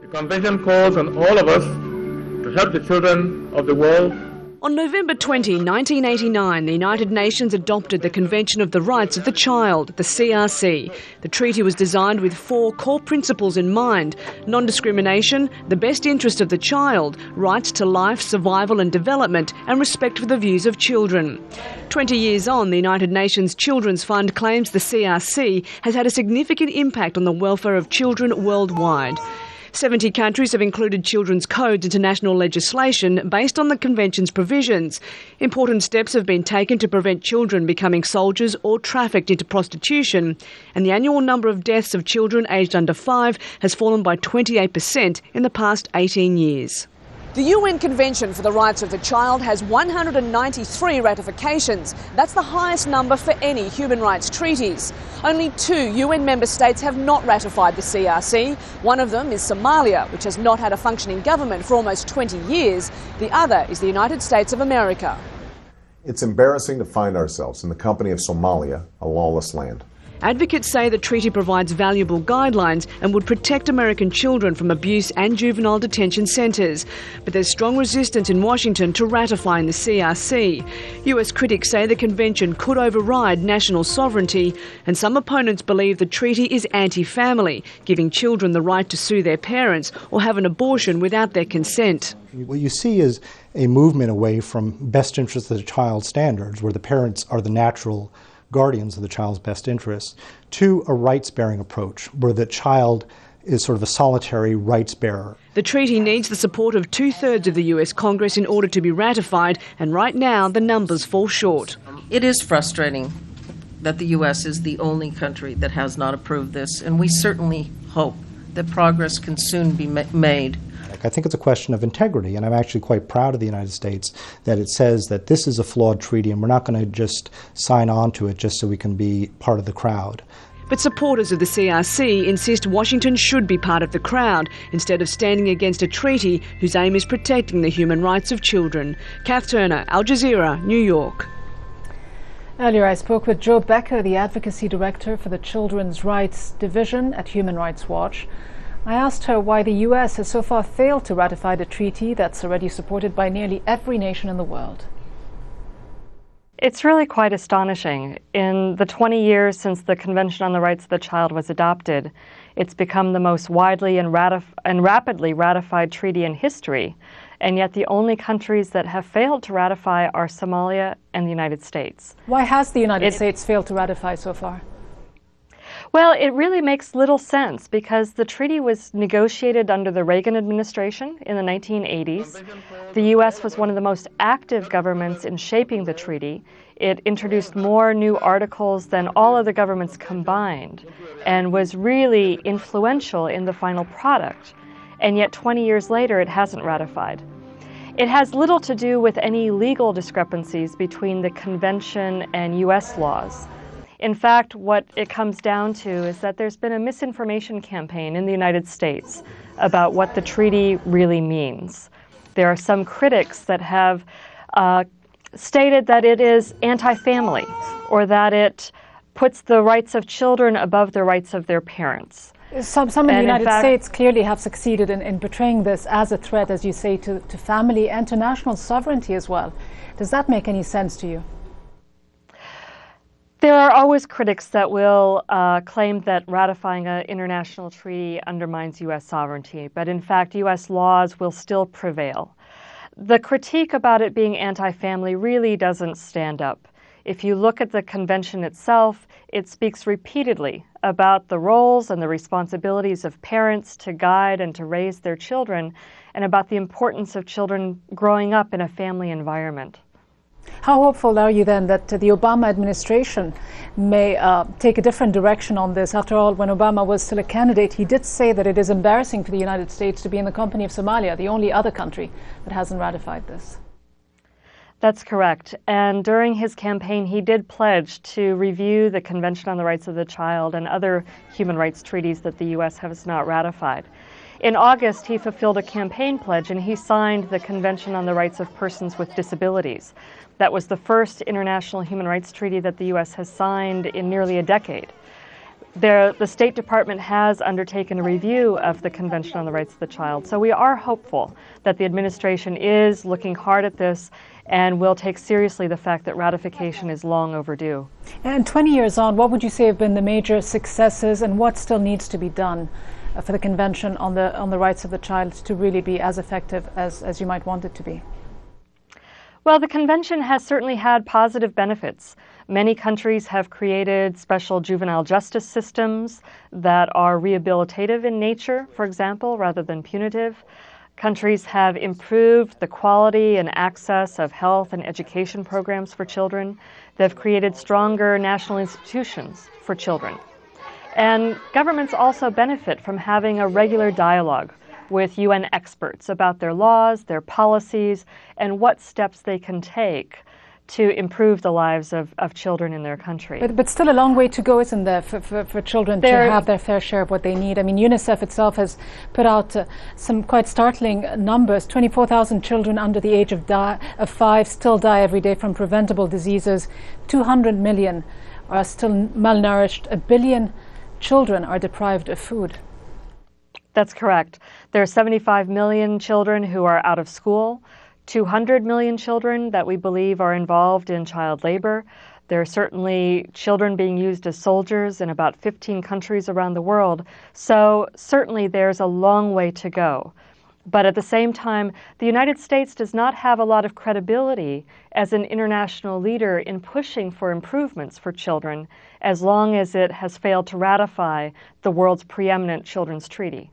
The Convention calls on all of us to help the children of the world. On November 20, 1989, the United Nations adopted the Convention of the Rights of the Child, the CRC. The treaty was designed with 4 core principles in mind: non-discrimination, the best interest of the child, rights to life, survival and development, and respect for the views of children. 20 years on, the United Nations Children's Fund claims the CRC has had a significant impact on the welfare of children worldwide. 70 countries have included children's codes into national legislation based on the Convention's provisions. Important steps have been taken to prevent children becoming soldiers or trafficked into prostitution, and the annual number of deaths of children aged under 5 has fallen by 28% in the past 18 years. The UN Convention for the Rights of the Child has 193 ratifications. That's the highest number for any human rights treaties. Only 2 UN member states have not ratified the CRC. One of them is Somalia, which has not had a functioning government for almost 20 years. The other is the United States of America. It's embarrassing to find ourselves in the company of Somalia, a lawless land. Advocates say the treaty provides valuable guidelines and would protect American children from abuse and juvenile detention centres. But there's strong resistance in Washington to ratifying the CRC. US critics say the convention could override national sovereignty, and some opponents believe the treaty is anti-family, giving children the right to sue their parents or have an abortion without their consent. What you see is a movement away from best interest of the child standards, where the parents are the natural guardians of the child's best interests, to a rights-bearing approach, where the child is sort of a solitary rights bearer. The treaty needs the support of 2/3 of the US Congress in order to be ratified, and right now the numbers fall short. It is frustrating that the US is the only country that has not approved this, and we certainly hope that progress can soon be made. I think it's a question of integrity, and I'm actually quite proud of the United States that it says that this is a flawed treaty and we're not going to just sign on to it just so we can be part of the crowd. But supporters of the CRC insist Washington should be part of the crowd instead of standing against a treaty whose aim is protecting the human rights of children. Kath Turner, Al Jazeera, New York. Earlier I spoke with Jo Becker, the Advocacy Director for the Children's Rights Division at Human Rights Watch. I asked her why the US has so far failed to ratify the treaty that's already supported by nearly every nation in the world. It's really quite astonishing. In the 20 years since the Convention on the Rights of the Child was adopted, it's become the most widely and rapidly ratified treaty in history, and yet the only countries that have failed to ratify are Somalia and the United States. Why has the United States failed to ratify so far? Well, it really makes little sense because the treaty was negotiated under the Reagan administration in the 1980s. The U.S. was one of the most active governments in shaping the treaty. It introduced more new articles than all other governments combined and was really influential in the final product. And yet 20 years later, it hasn't ratified. It has little to do with any legal discrepancies between the convention and U.S. laws. In fact, what it comes down to is that there's been a misinformation campaign in the United States about what the treaty really means. There are some critics that have stated that it is anti-family or that it puts the rights of children above the rights of their parents. Some in the United States clearly have succeeded in portraying this as a threat, as you say, to family and to national sovereignty as well. Does that make any sense to you? There are always critics that will claim that ratifying an international treaty undermines U.S. sovereignty, but in fact, U.S. laws will still prevail. The critique about it being anti-family really doesn't stand up. If you look at the convention itself, it speaks repeatedly about the roles and the responsibilities of parents to guide and to raise their children, and about the importance of children growing up in a family environment. How hopeful are you then that the Obama administration may take a different direction on this? After all, when Obama was still a candidate, he did say that it is embarrassing for the United States to be in the company of Somalia, the only other country that hasn't ratified this. That's correct. And during his campaign, he did pledge to review the Convention on the Rights of the Child and other human rights treaties that the U.S. has not ratified. In August, he fulfilled a campaign pledge and he signed the Convention on the Rights of Persons with Disabilities. That was the first international human rights treaty that the U.S. has signed in nearly a decade. The State Department has undertaken a review of the Convention on the Rights of the Child. So we are hopeful that the administration is looking hard at this and will take seriously the fact that ratification is long overdue. And 20 years on, what would you say have been the major successes and what still needs to be done for the Convention on the Rights of the Child to really be as effective as you might want it to be? Well, the Convention has certainly had positive benefits. Many countries have created special juvenile justice systems that are rehabilitative in nature, for example, rather than punitive. Countries have improved the quality and access of health and education programs for children. They've created stronger national institutions for children. And governments also benefit from having a regular dialogue with UN experts about their laws, their policies, and what steps they can take to improve the lives of children in their country. But still a long way to go, isn't there, for children to have their fair share of what they need? I mean, UNICEF itself has put out some quite startling numbers. 24,000 children under the age of 5 still die every day from preventable diseases. 200 million are still malnourished. 1 billion children are deprived of food. That's correct. There are 75 million children who are out of school. 200 million children that we believe are involved in child labor. There are certainly children being used as soldiers in about 15 countries around the world. So certainly there's a long way to go. But at the same time, the United States does not have a lot of credibility as an international leader in pushing for improvements for children as long as it has failed to ratify the world's preeminent children's treaty.